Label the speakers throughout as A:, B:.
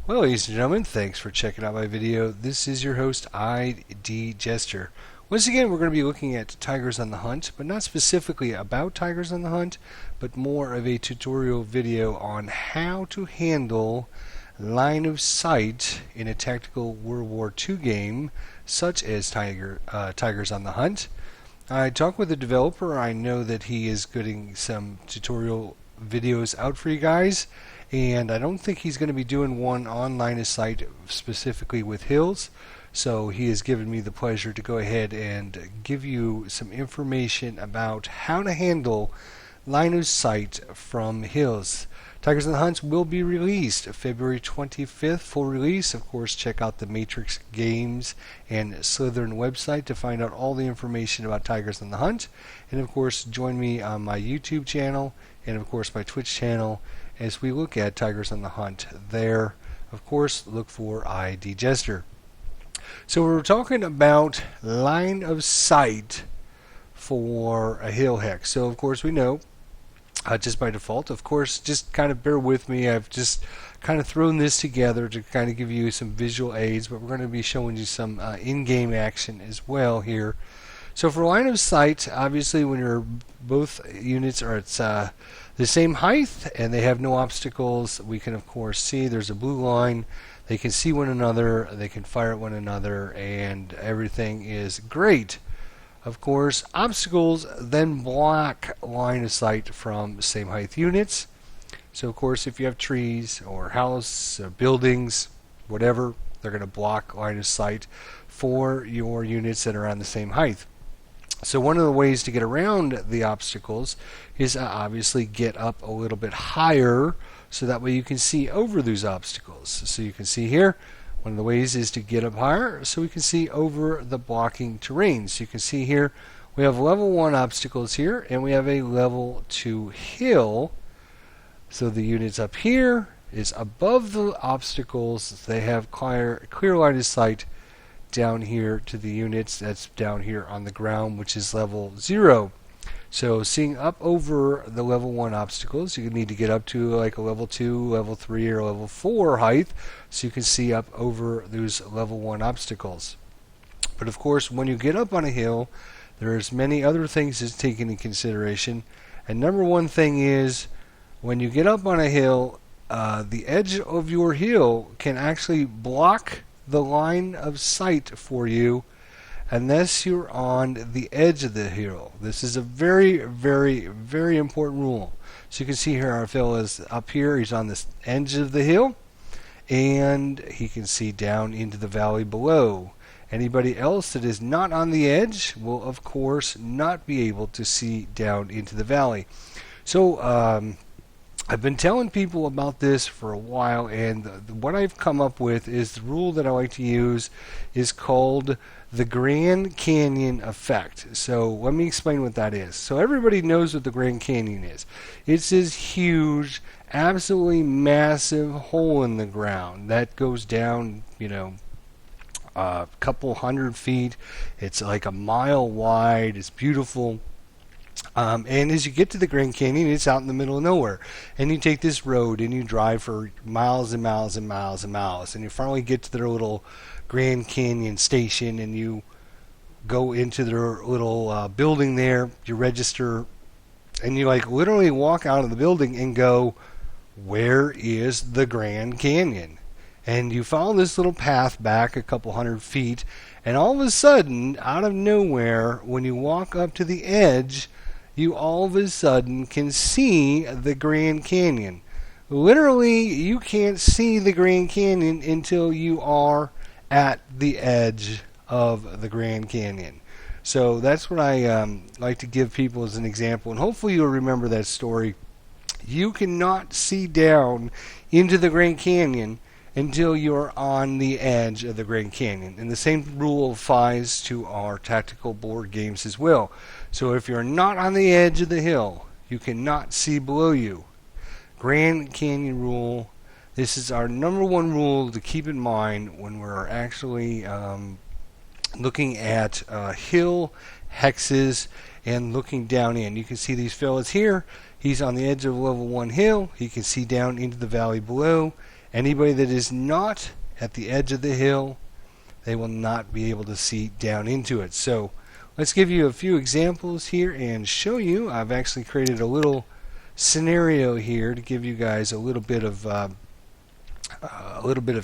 A: Well, ladies and gentlemen, thanks for checking out my video. This is your host, ID Jester. Once again, we're going to be looking at Tigers on the Hunt, but not specifically about Tigers on the Hunt, but more of a tutorial video on how to handle line of sight in a tactical World War II game, such as Tigers on the Hunt. I talked with the developer. I know that he is getting some tutorial videos out for you guys, and I don't think he's going to be doing one on line of sight specifically with hills. So he has given me the pleasure to go ahead and give you some information about how to handle line of sight from hills. Tigers on the Hunt will be released February 25th, full release. Of course, check out the Matrix Games and Slytherin website to find out all the information about Tigers on the Hunt. And of course, join me on my YouTube channel and of course my Twitch channel as we look at Tigers on the Hunt there. Of course, look for ID Jester. So we're talking about line of sight for a hill hex. So of course we know just by default. Of course, just kind of bear with me. I've just kind of thrown this together to kind of give you some visual aids, but we're going to be showing you some in-game action as well here. So for line of sight, obviously when you're both units are at the same height and they have no obstacles, we can of course see there's a blue line. They can see one another, they can fire at one another, and everything is great. Of course, obstacles then block line of sight from same height units. So of course, if you have trees or house or buildings, whatever, they're going to block line of sight for your units that are on the same height. So one of the ways to get around the obstacles is obviously get up a little bit higher so that way you can see over those obstacles. So you can see here, one of the ways is to get up higher so we can see over the blocking terrain. So you can see here we have level 1 obstacles here and we have a level 2 hill. So the units up here is above the obstacles. They have clear line of sight down here to the units that's down here on the ground, which is level 0. So seeing up over the level 1 obstacles, you need to get up to like a level 2, level 3, or level 4 height so you can see up over those level 1 obstacles. But of course, when you get up on a hill, there's many other things to take into consideration. And number one thing is, when you get up on a hill, the edge of your hill can actually block the line of sight for you unless you're on the edge of the hill. This is a very, very, very important rule. So you can see here our fellow is up here. He's on this edge of the hill, and he can see down into the valley below. Anybody else that is not on the edge will, of course, not be able to see down into the valley. So I've been telling people about this for a while, and what I've come up with is the rule that I like to use is called the Grand Canyon effect. So let me explain what that is. So everybody knows what the Grand Canyon is. It's this huge, absolutely massive hole in the ground that goes down, a couple hundred feet. It's like a mile wide. It's beautiful. And as you get to the Grand Canyon, it's out in the middle of nowhere. And you take this road and you drive for miles and miles and miles and miles. And you finally get to their little Grand Canyon station and you go into their little building there. You register and you literally walk out of the building and go, where is the Grand Canyon? And you follow this little path back a couple hundred feet. And all of a sudden, out of nowhere, when you walk up to the edge, you all of a sudden can see the Grand Canyon. Literally, you can't see the Grand Canyon until you are at the edge of the Grand Canyon. So that's what I like to give people as an example, and hopefully you'll remember that story. You cannot see down into the Grand Canyon until you're on the edge of the Grand Canyon. And the same rule applies to our tactical board games as well. So if you're not on the edge of the hill, you cannot see below you. Grand Canyon rule. This is our number one rule to keep in mind when we're actually looking at hill hexes and looking down in. You can see these fellas here. He's on the edge of level 1 hill. He can see down into the valley below. Anybody that is not at the edge of the hill, they will not be able to see down into it. So let's give you a few examples here and show you. I've actually created a little scenario here to give you guys a little bit of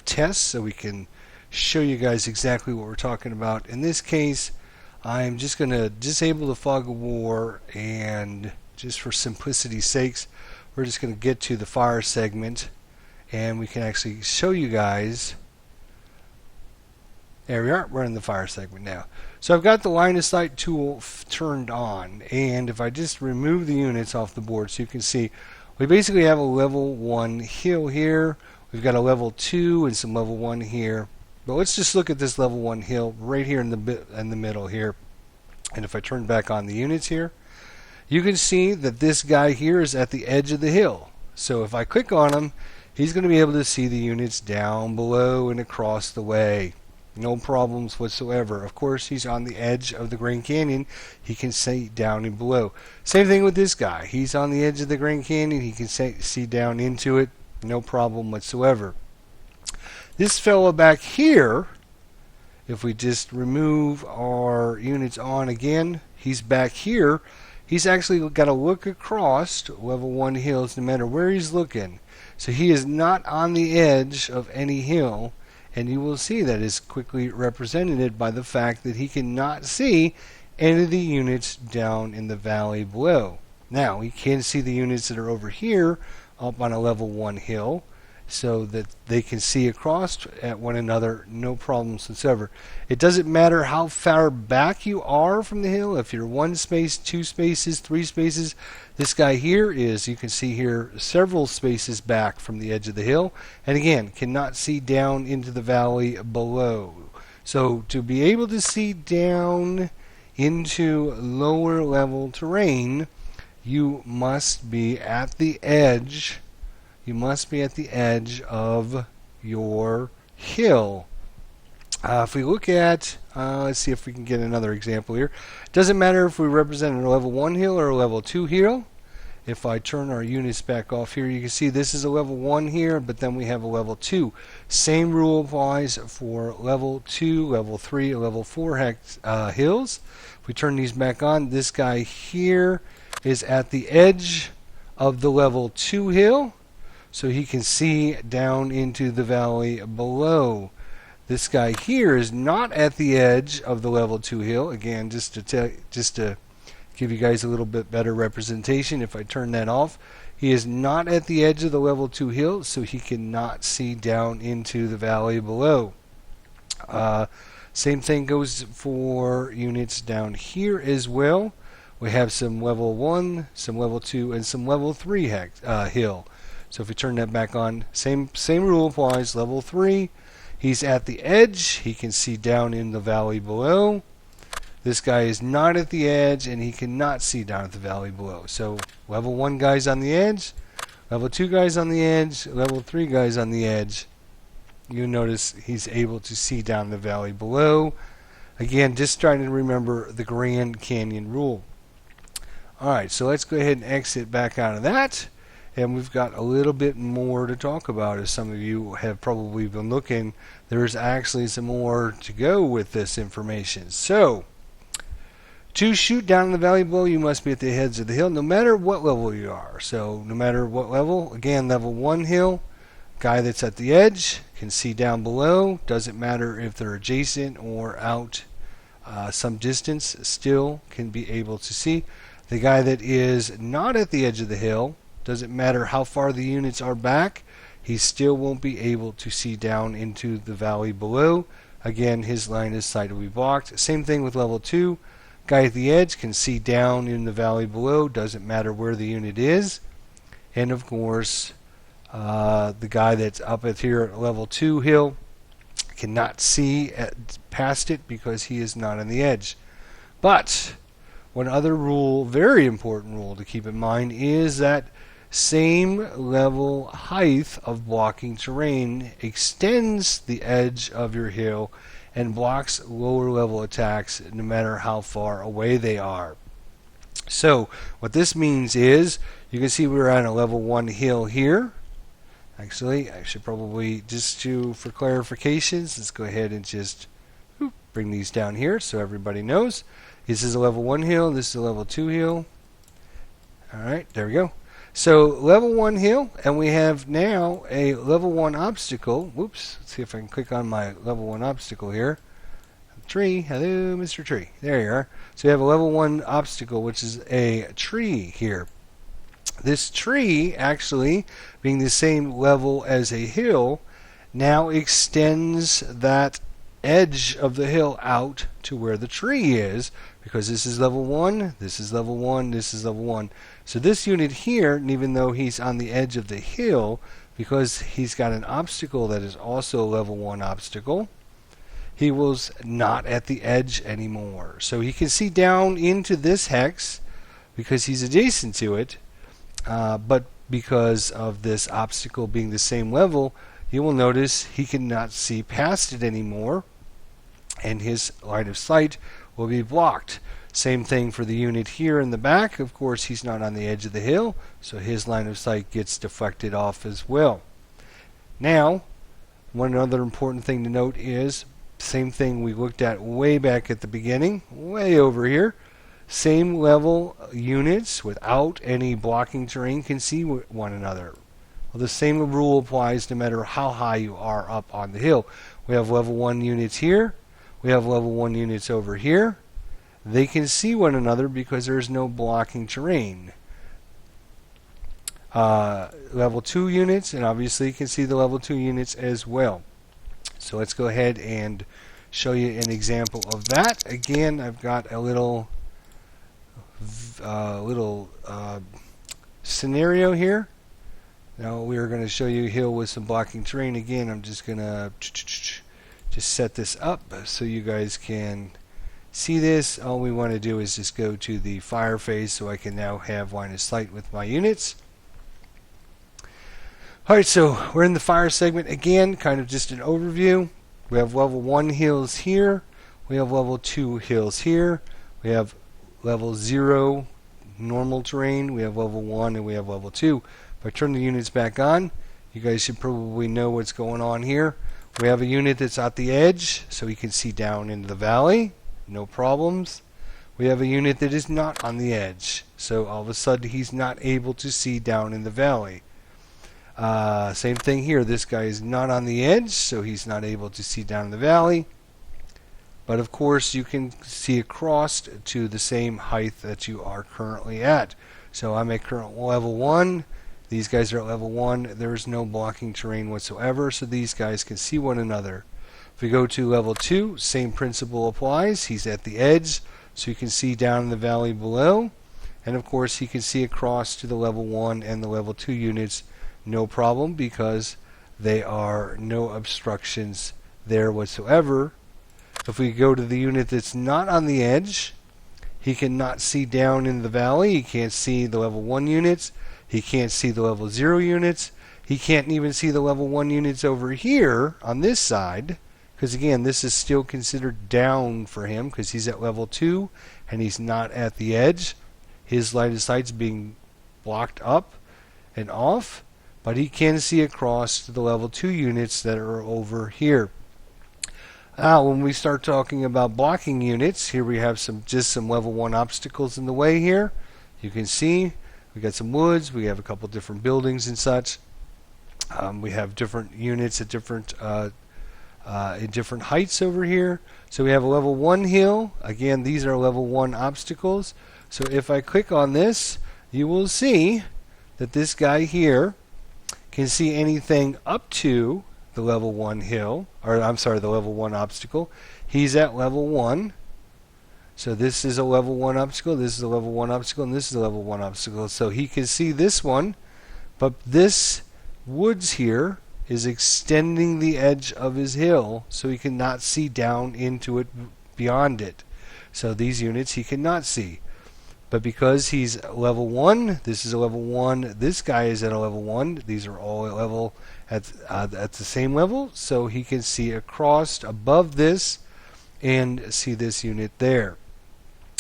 A: test, so we can show you guys exactly what we're talking about. In this case, I'm just going to disable the fog of war, and just for simplicity's sakes, we're just going to get to the fire segment, and we can actually show you guys. There we are. We're in the fire segment now. So I've got the line of sight tool turned on, and if I just remove the units off the board, so you can see, we basically have a level 1 hill here. We've got a level 2 and some level 1 here. But let's just look at this level 1 hill right here in the middle here. And if I turn back on the units here, you can see that this guy here is at the edge of the hill. So if I click on him, he's going to be able to see the units down below and across the way. No problems whatsoever. Of course, he's on the edge of the Grand Canyon. He can see down and below. Same thing with this guy. He's on the edge of the Grand Canyon. He can see down into it. No problem whatsoever. This fellow back here, if we just remove our units on again, he's back here. He's actually got to look across to level 1 hills no matter where he's looking. So he is not on the edge of any hill. And you will see that is quickly represented by the fact that he cannot see any of the units down in the valley below. Now, he can see the units that are over here up on a level 1 hill, so that they can see across at one another, no problems whatsoever. It doesn't matter how far back you are from the hill, if you're 1 space, 2 spaces, 3 spaces. This guy here is, you can see here, several spaces back from the edge of the hill, and again, cannot see down into the valley below. So to be able to see down into lower level terrain, you must be at the edge. You must be at the edge of your hill. If we look at, let's see if we can get another example here. It doesn't matter if we represent a level 1 hill or a level 2 hill. If I turn our units back off here, you can see this is a level 1 here, but then we have a level 2. Same rule applies for level 2, level 3, level 4 hills. If we turn these back on, this guy here is at the edge of the level 2 hill, so he can see down into the valley below. This guy here is not at the edge of the level 2 hill. Again, just to give you guys a little bit better representation, if I turn that off, he is not at the edge of the level 2 hill, so he cannot see down into the valley below. Same thing goes for units down here as well. We have some level 1, some level 2, and some level 3 hill. So if we turn that back on, same rule applies. Level 3, he's at the edge. He can see down in the valley below. This guy is not at the edge, and he cannot see down at the valley below. So level 1 guys on the edge, level 2 guys on the edge, level 3 guys on the edge. You notice he's able to see down the valley below. Again, just trying to remember the Grand Canyon rule. Alright, so let's go ahead and exit back out of that. And we've got a little bit more to talk about. As some of you have probably been looking, there's actually some more to go with this information. So, to shoot down in the valley below, you must be at the heads of the hill, no matter what level you are. So, no matter what level, again, level 1 hill, guy that's at the edge can see down below. Doesn't matter if they're adjacent or out some distance, still can be able to see. The guy that is not at the edge of the hill, doesn't matter how far the units are back, he still won't be able to see down into the valley below. Again, his line of sight will be blocked. Same thing with level 2. Guy at the edge can see down in the valley below, doesn't matter where the unit is. And of course, the guy that's up at here at level 2 hill cannot see past it because he is not on the edge. But one other rule, very important rule to keep in mind, is that same level height of blocking terrain extends the edge of your hill and blocks lower level attacks no matter how far away they are. So what this means is, you can see we're on a level 1 hill here. Actually, I should probably, just for clarifications, let's go ahead and just bring these down here so everybody knows. This is a level 1 hill, this is a level 2 hill. Alright, there we go. So level 1 hill, and we have now a level 1 obstacle. Whoops, let's see if I can click on my level 1 obstacle here. Tree, hello Mr. Tree. There you are. So we have a level 1 obstacle, which is a tree here. This tree, actually, being the same level as a hill, now extends that edge of the hill out to where the tree is, because this is level 1, this is level 1, this is level 1. So this unit here, even though he's on the edge of the hill, because he's got an obstacle that is also a level 1 obstacle, he was not at the edge anymore. So he can see down into this hex because he's adjacent to it, but because of this obstacle being the same level, you will notice he cannot see past it anymore, and his line of sight will be blocked. Same thing for the unit here in the back. Of course, he's not on the edge of the hill, so his line of sight gets deflected off as well. Now, one other important thing to note is, same thing we looked at way back at the beginning, way over here. Same level units without any blocking terrain can see one another. Well, the same rule applies no matter how high you are up on the hill. We have level 1 units here. We have level 1 units over here. They can see one another because there's no blocking terrain. Level 2 units, and obviously you can see the level 2 units as well. So let's go ahead and show you an example of that. Again, I've got a little scenario here. Now we are going to show you a hill with some blocking terrain. Again, I'm just going to just set this up so you guys can see this. All we want to do is just go to the fire phase so I can now have line of sight with my units. Alright, so we're in the fire segment again, kind of just an overview. We have level 1 hills here. We have level 2 hills here. We have level 0 normal terrain. We have level 1 and we have level 2. If I turn the units back on, you guys should probably know what's going on here. We have a unit that's at the edge, so he can see down into the valley. No problems. We have a unit that is not on the edge, so all of a sudden he's not able to see down in the valley. Same thing here. This guy is not on the edge, so he's not able to see down in the valley. But of course, you can see across to the same height that you are currently at. So I'm at current level 1. These guys are at level 1. There is no blocking terrain whatsoever, so these guys can see one another. If we go to level 2, same principle applies. He's at the edge, so you can see down in the valley below. And of course, he can see across to the level 1 and the level 2 units. No problem, because there are no obstructions there whatsoever. If we go to the unit that's not on the edge, he cannot see down in the valley. He can't see the level 1 units. He can't see the level 0 units. He can't even see the level 1 units over here on this side, because again, this is still considered down for him because he's at level 2 and he's not at the edge. His line of sight's being blocked up and off, but he can see across to the level 2 units that are over here. When we start talking about blocking units, here we have just some level 1 obstacles in the way here. You can see we got some woods, we have a couple different buildings and such. We have different units at different heights over here. So we have a level 1 hill. Again, these are level 1 obstacles. So if I click on this, you will see that this guy here can see anything up to the level 1 hill, or I'm sorry, the level 1 obstacle. He's at level 1. So this is a level 1 obstacle, this is a level 1 obstacle, and this is a level 1 obstacle. So he can see this one, but this woods here is extending the edge of his hill, so he cannot see down into it beyond it. So these units he cannot see. But because he's level 1, this is a level 1, this guy is at a level 1, these are all at level at the same level, so he can see across above this and see this unit there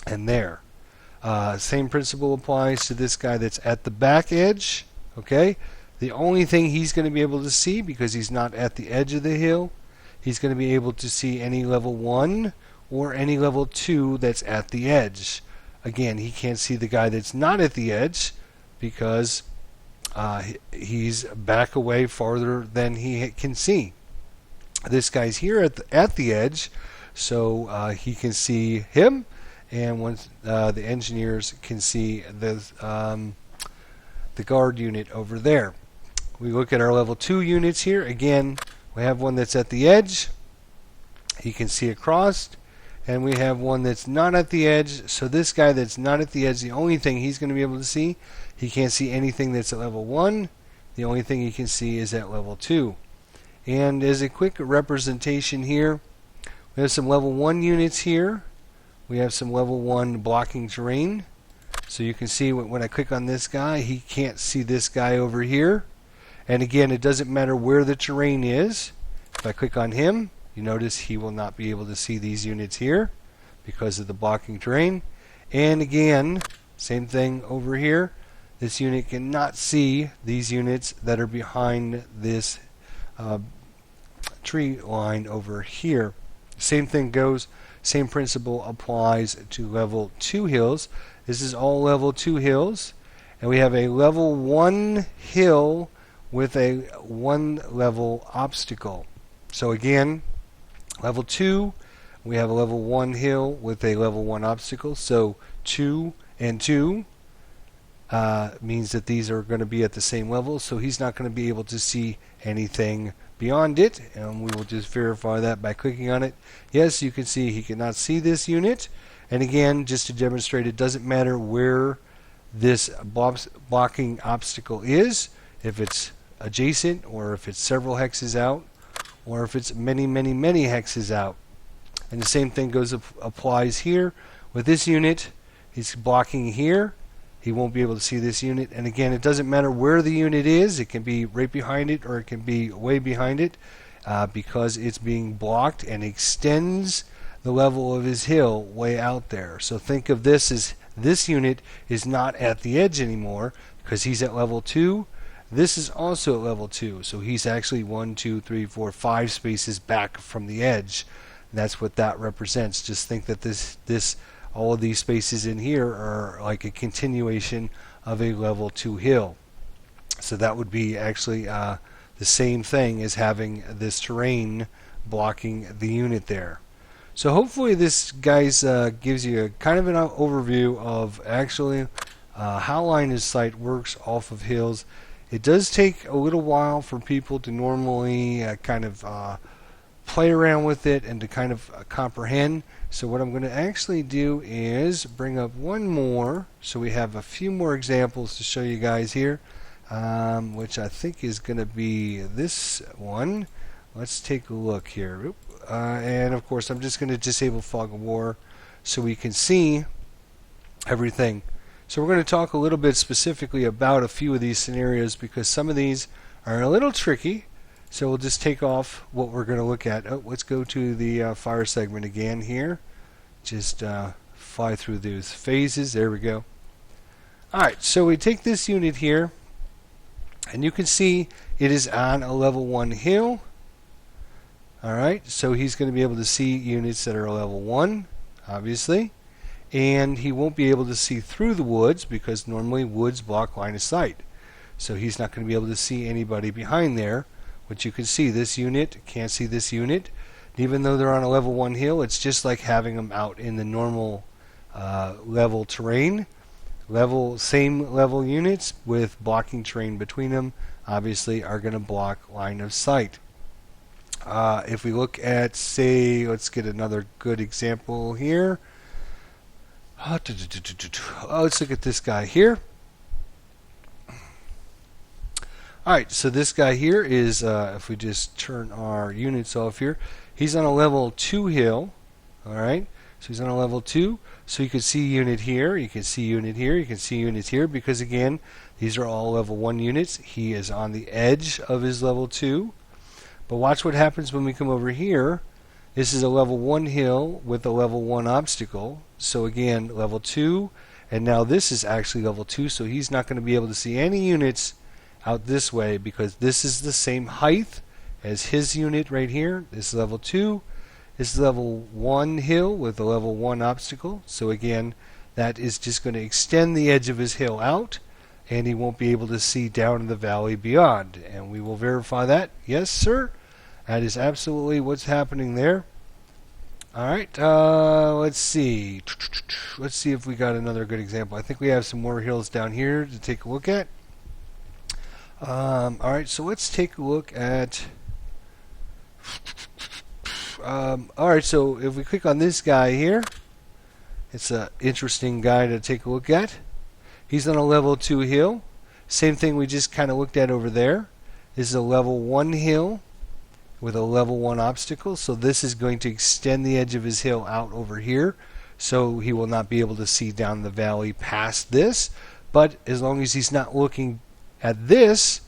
A: and there. Same principle applies to this guy that's at the back edge. Okay, The only thing he's going to be able to see, because he's not at the edge of the hill, he's going to be able to see any level 1 or any level 2 that's at the edge. Again, he can't see the guy that's not at the edge because he's back away farther than he can see. This guy's here at the edge, so he can see him, and once the engineers can see the guard unit over there. We look at our level 2 units here. Again, we have one that's at the edge. He can see across. And we have one that's not at the edge. So this guy that's not at the edge, the only thing he's going to be able to see, he can't see anything that's at level 1. The only thing he can see is at level 2. And as a quick representation here, we have some level 1 units here. We have some level 1 blocking terrain. So you can see when I click on this guy, he can't see this guy over here. And again, it doesn't matter where the terrain is. If I click on him, you notice he will not be able to see these units here because of the blocking terrain. And again, same thing over here. This unit cannot see these units that are behind this tree line over here. Same thing goes, same principle applies to level 2 hills. This is all level 2 hills. And we have a level 1 hill with a 1 level obstacle. So again, level 2, we have a level 1 hill with a level 1 obstacle. So 2 and 2 means that these are going to be at the same level. So he's not going to be able to see anything beyond it. And we will just verify that by clicking on it. Yes, you can see he cannot see this unit. And again, just to demonstrate, it doesn't matter where this blocking obstacle is, if it's adjacent or if it's several hexes out, or if it's many hexes out. And the same thing applies here with this unit. He's blocking here. He won't be able to see this unit. And again, it doesn't matter where the unit is. It can be right behind it or it can be way behind it because it's being blocked and extends the level of his hill way out there. So think of this as this unit is not at the edge anymore because he's at level 2. This is also at level 2, so he's actually 1, 2, 3, 4, 5 spaces back from the edge. That's what that represents. Just think that all of these spaces in here are like a continuation of a level 2 hill. So that would be actually the same thing as having this terrain blocking the unit there. So hopefully this, guys, gives you a kind of an overview of actually how line of sight works off of hills. It does take a little while for people to normally kind of play around with it and to kind of comprehend. So what I'm going to actually do is bring up one more, so we have a few more examples to show you guys here, which I think is going to be this one. Let's take a look here. And of course I'm just going to disable Fog of War so we can see everything. So we're going to talk a little bit specifically about a few of these scenarios because some of these are a little tricky. So we'll just take off what we're going to look at. Oh, let's go to the fire segment again here. Just fly through those phases. There we go. Alright, so we take this unit here and you can see it is on a level 1 hill. Alright, so he's going to be able to see units that are level 1, obviously. And he won't be able to see through the woods because normally woods block line of sight. So he's not going to be able to see anybody behind there. But you can see this unit can't see this unit. Even though they're on a level 1 hill, it's just like having them out in the normal level terrain. Same level units with blocking terrain between them obviously are going to block line of sight. If we look at, say, let's get another good example here. Let's look at this guy here. Alright, so this guy here is, if we just turn our units off here, he's on a level 2 hill. Alright, so he's on a level 2. So you can see unit here, you can see unit here, you can see units here, because again, these are all level 1 units. He is on the edge of his level 2. But watch what happens when we come over here. This is a level 1 hill with a level 1 obstacle. So again, level 2. And now this is actually level 2, so he's not going to be able to see any units out this way because this is the same height as his unit right here. This is level 2. This is level 1 hill with a level 1 obstacle. So again, that is just going to extend the edge of his hill out, and he won't be able to see down in the valley beyond. And we will verify that. Yes, sir. That is absolutely what's happening there. Alright, let's see. Let's see if we got another good example. I think we have some more hills down here to take a look at. Alright, so let's take a look at... Alright, so if we click on this guy here, it's an interesting guy to take a look at. He's on a level 2 hill. Same thing we just kind of looked at over there. This is a level 1 hill with a level 1 obstacle, so this is going to extend the edge of his hill out over here, so he will not be able to see down the valley past this. But as long as he's not looking at this,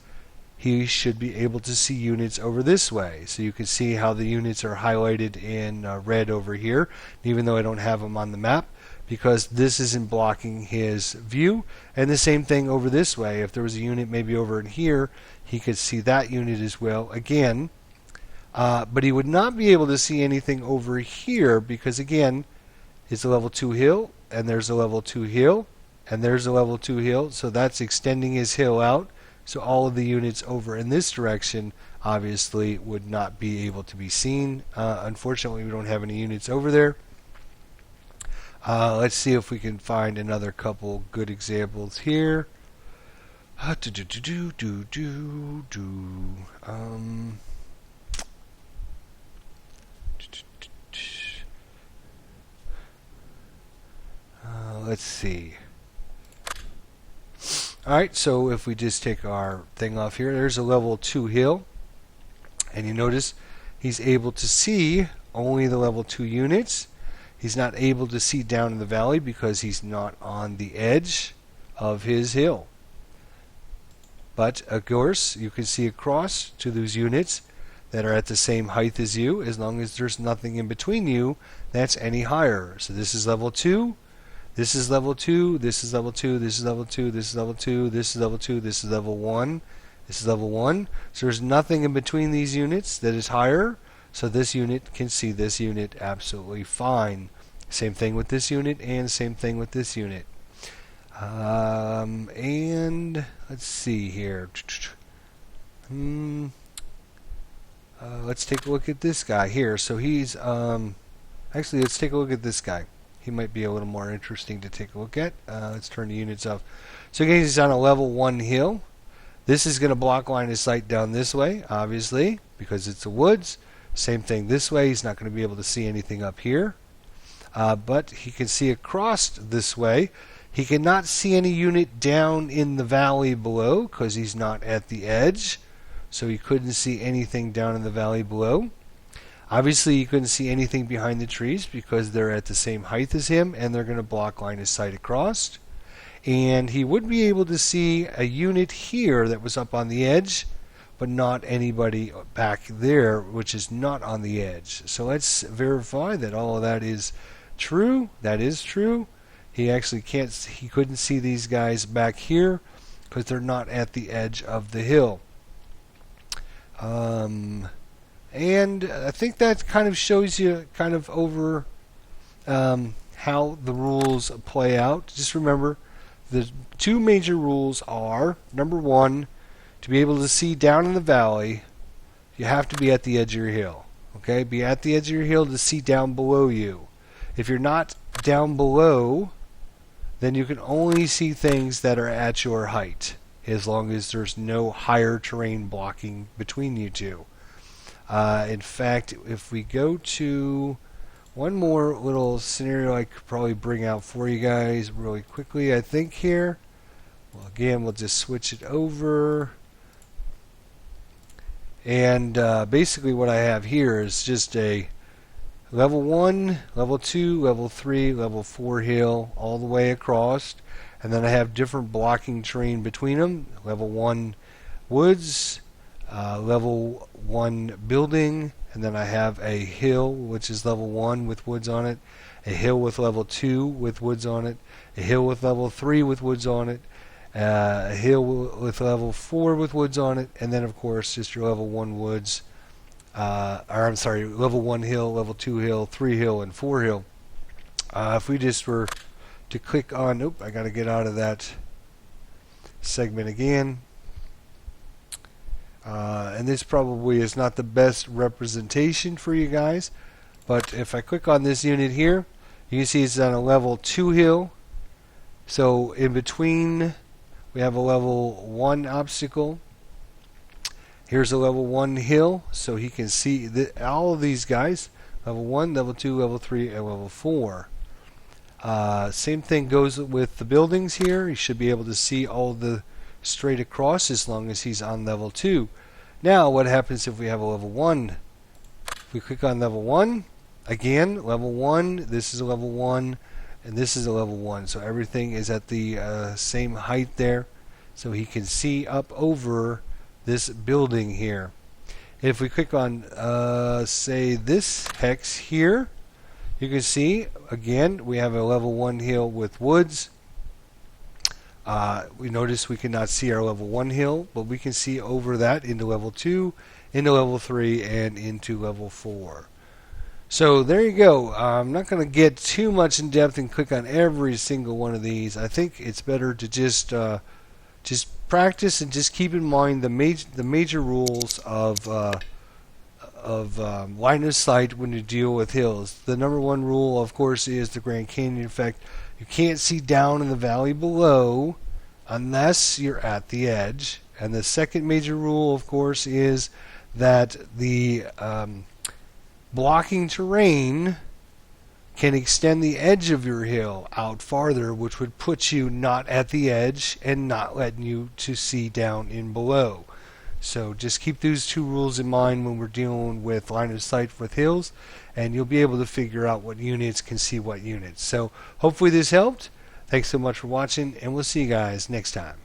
A: he should be able to see units over this way. So you can see how the units are highlighted in red over here, even though I don't have them on the map, because this isn't blocking his view. And the same thing over this way. If there was a unit maybe over in here, he could see that unit as well again. But he would not be able to see anything over here because, again, it's a level 2 hill, and there's a level 2 hill, and there's a level 2 hill, so that's extending his hill out. So all of the units over in this direction obviously would not be able to be seen. Unfortunately, we don't have any units over there. Let's see if we can find another couple good examples here. Let's see. Alright, so if we just take our thing off here, there's a level 2 hill, and you notice he's able to see only the level 2 units. He's not able to see down in the valley because he's not on the edge of his hill. But of course, you can see across to those units that are at the same height as you, as long as there's nothing in between you that's any higher. So this is level 2. This is level 2, this is level 2, this is level 2, this is level 2, this is level 2, this is level 1, this is level 1. So there's nothing in between these units that is higher, so this unit can see this unit absolutely fine. Same thing with this unit, and same thing with this unit. And let's see here. Let's take a look at this guy here. So he's, actually let's take a look at this guy. He might be a little more interesting to take a look at. Let's turn the units off. So again, he's on a level 1 hill. This is going to block line of sight down this way, obviously, because it's the woods. Same thing this way. He's not going to be able to see anything up here. But he can see across this way. He cannot see any unit down in the valley below because he's not at the edge. So he couldn't see anything down in the valley below. Obviously, you couldn't see anything behind the trees because they're at the same height as him, and they're going to block line of sight across. And he would be able to see a unit here that was up on the edge, but not anybody back there, which is not on the edge. So let's verify that all of that is true. That is true. He actually he couldn't see these guys back here because they're not at the edge of the hill. And I think that kind of shows you kind of over how the rules play out. Just remember, the two major rules are, number one, to be able to see down in the valley, you have to be at the edge of your hill. Okay, be at the edge of your hill to see down below you. If you're not down below, then you can only see things that are at your height, as long as there's no higher terrain blocking between you two. In fact, if we go to one more little scenario I could probably bring out for you guys really quickly, I think here. Well, again, we'll just switch it over. And basically what I have here is just a level 1, level 2, level 3, level 4 hill all the way across. And then I have different blocking terrain between them. Level 1 woods, level 1 building, and then I have a hill which is level 1 with woods on it, a hill with level 2 with woods on it, a hill with level 3 with woods on it, a hill with level 4 with woods on it, and then of course just your level 1 woods, or I'm sorry, level 1 hill, level 2 hill, 3 hill, and 4 hill. If we just were to click on, nope, I got to get out of that segment again. And this probably is not the best representation for you guys, but if I click on this unit here, you can see it's on a level 2 hill. So in between, we have a level 1 obstacle. Here's a level 1 hill, so he can see all of these guys. Level 1, level 2, level 3, and level 4. Same thing goes with the buildings here. You should be able to see all the straight across as long as he's on level 2. Now, what happens if we have a level 1? If we click on level 1, again, level 1, this is a level 1, and this is a level 1. So everything is at the same height there. So he can see up over this building here. If we click on, say, this hex here, you can see, again, we have a level 1 hill with woods. We notice we cannot see our level 1 hill, but we can see over that into level 2, into level 3, and into level 4. So there you go. I'm not going to get too much in depth and click on every single one of these. I think it's better to just practice and just keep in mind the major rules of line of sight when you deal with hills. The number 1 rule, of course, is the Grand Canyon effect. You can't see down in the valley below unless you're at the edge. And the second major rule, of course, is that the blocking terrain can extend the edge of your hill out farther, which would put you not at the edge and not letting you to see down in below. So just keep these 2 rules in mind when we're dealing with line of sight with hills, and you'll be able to figure out what units can see what units. So hopefully this helped. Thanks so much for watching, and we'll see you guys next time.